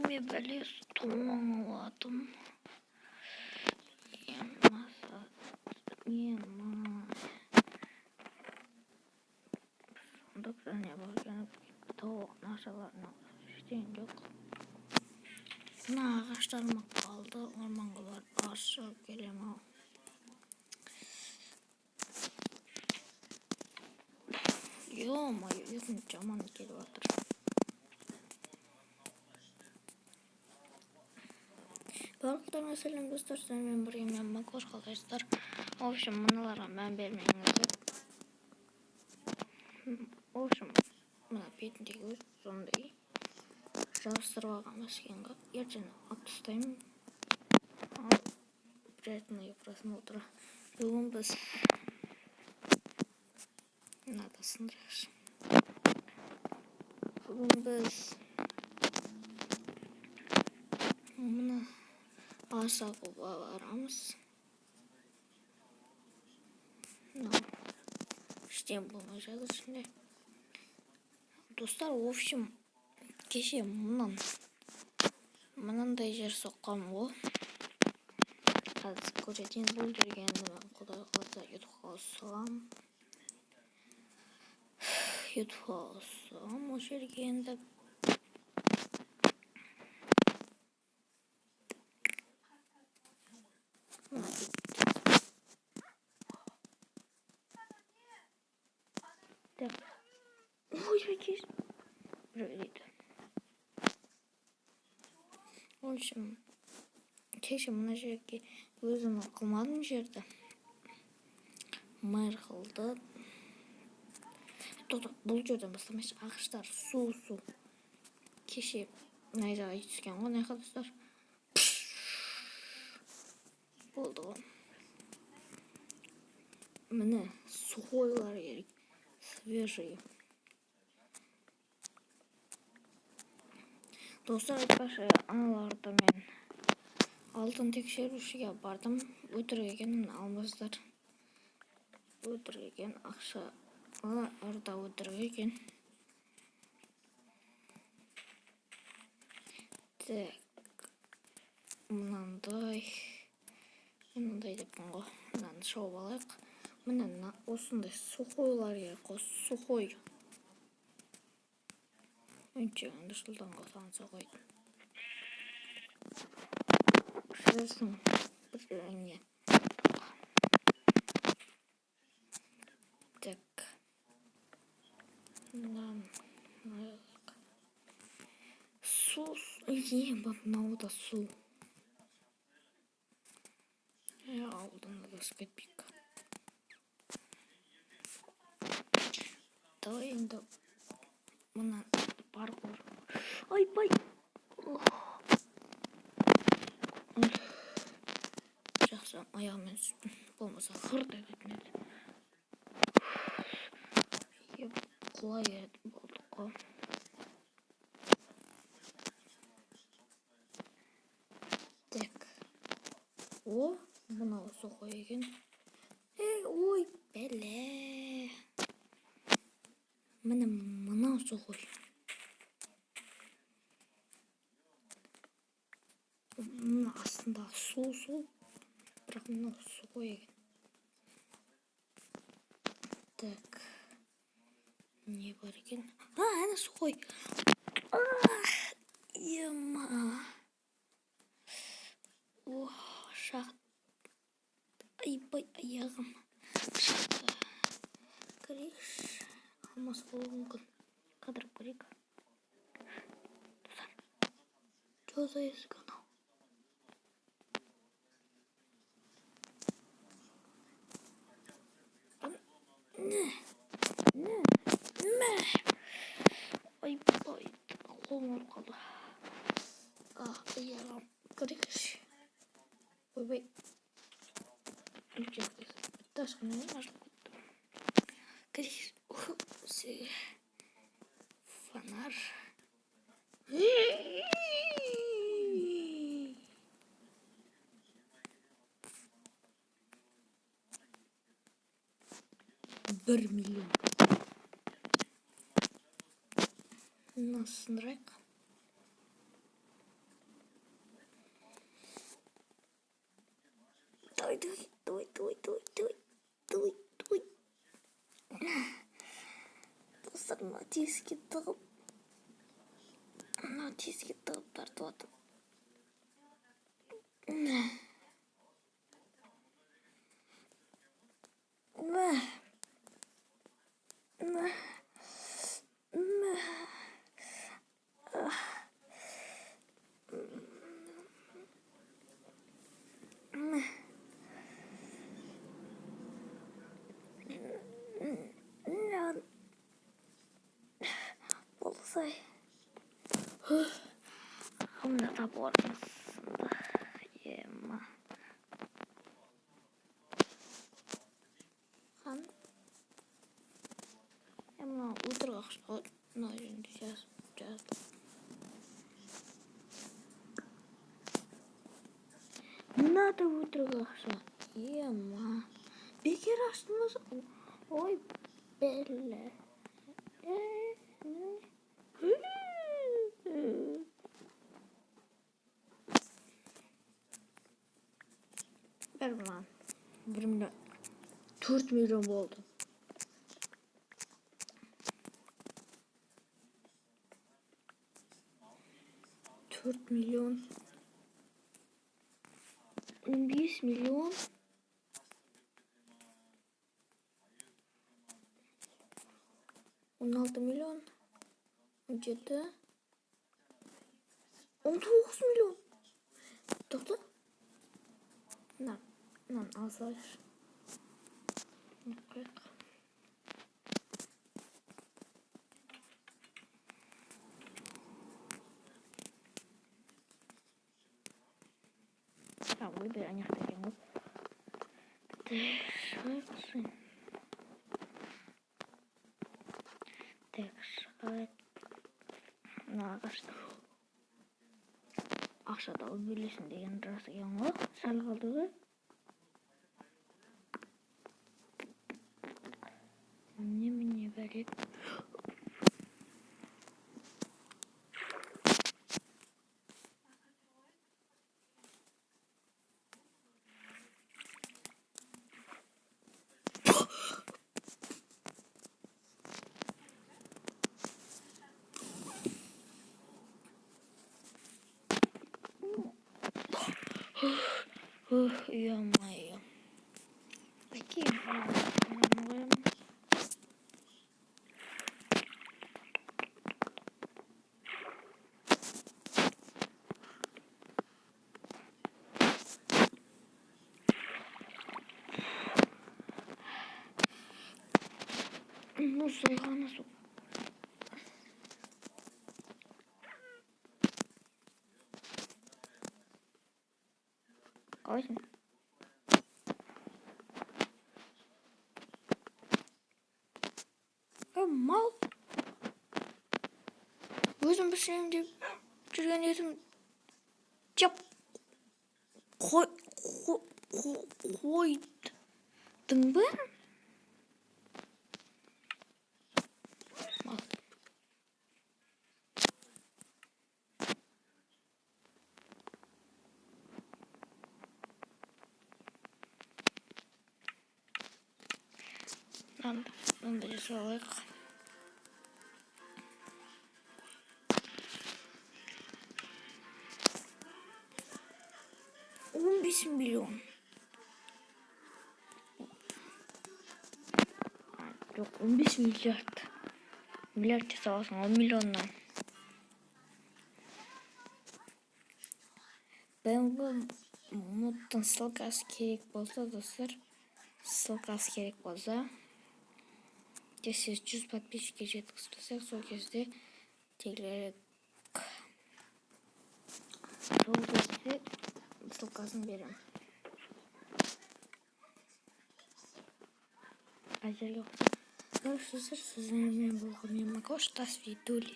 Мебелес тоңладым. Сонда не болған тауық нашаларына ештеңе жоқ. Мына ағаштарыма қалды. Орманға барып ағаш шығып келемін ау. Ё-моё, ұйқым жаман келіп жатыр. Барлықтарыңа сәлем достар, сіздермен бірге мен Макош, қалайсыздар? В общем, мыналарға мән бермеңіздер. В общем, мына бетіндегі өз сондай жабыстырып алған машинға ертең алып тастаймын. Приятного просмотра. Бүгін біз надо сындырайықшы. Бүгін біз мына ағаш сағуға барамыз. Ештеңе болмай жатыр ішінде. Достар, в общем, кеше мынандай жер соққам ғой. Қазір көретін бұл жерге енді мен Құдай қаласа ютубқа саламын. Ол жерге енді ой, в общем, кеше мына жерге өзім қылмадым жерді. Мэр қылды. Бұл жерден бастамайшы, ағаштар су. Кеше найзағай түскен ғой, достар. Болды ғой. Міне сухойлар керек, свежие. Достар, айтпақшы, аналарды мен алтын тексерушіге бардым. Өтірік екенін алмаздар. Өтірік екен, ақша арда өтірік екен. Так, мынандай деппін ғой. Мынаны шауып алайық. Міне осындай сухойлар керек қой, сухой. Өңчегінді жылдан қосаңса қойды. Шырсын бір жеріңе. Так. Су. Мынау да су. Ауылдан да кетпейік. Давай енді мына паркур. Ай-бай. Жақсы, аяғымен сүттім. Болмаса қырт ететін еді. Құлай еді болдық қой. Так. О, мынау сухой екен. Ой, бәле. Міне мынау сухой. Мына астында су. Бірақ мынау сухой екен. Так. Не бар екен? Әне сухой. Ема. Шақты. Айбай, аяғым. Шақты. Көрейікш. Алмас болуы мүмкін. Қадырып көрейік. Жоза есік анау. Айбай, қолым ұрып қалды. Аяғым. Көрейікш. Ойбай. Бітті ашқаннан кейін ашып кетті. Көрейікш. Фонар. $1 миллион. Насындырайық. Той. Достар, мына тесікке тығып тартып атып. Болсай. Hamda tabi ortasında. Yema. Kan. Emma uydurğaçlar. Nayın düşeceğiz. Nerede uydurğaçlar? Yema. Bir kere açtınız. Oy belle. Ver lan. Birimde 4 milyon oldu. Dört milyon. 15 milyon. 16 milyon. 17. 19 milyon. Doktor. Lan azalır. Okay. Ya bu bir banyak deh. Tekrar. Nah, aşağıda o birleşin degan rası yanı. Sal kaldı. Ne böyle? Uyuyamayım. Bakayım. Nasıl? Aynen. Mal. Özüm bir şeyim deyip жүрген едім. Жап. Қойдың ба? Mal. Надо рисовать. 15 milyon. Yok 15 milyard. Milyard hesabı 10 milyondan. Ben bu moddan ссылкасы керек болса достар, ссылкасы керек болса, сіз 100 подписчикке жеткізсек, сол кезде тегерек сол кезде ссылкасын беремін. Әзірге görüşürüz. Sizlerle болған Макош тас видео.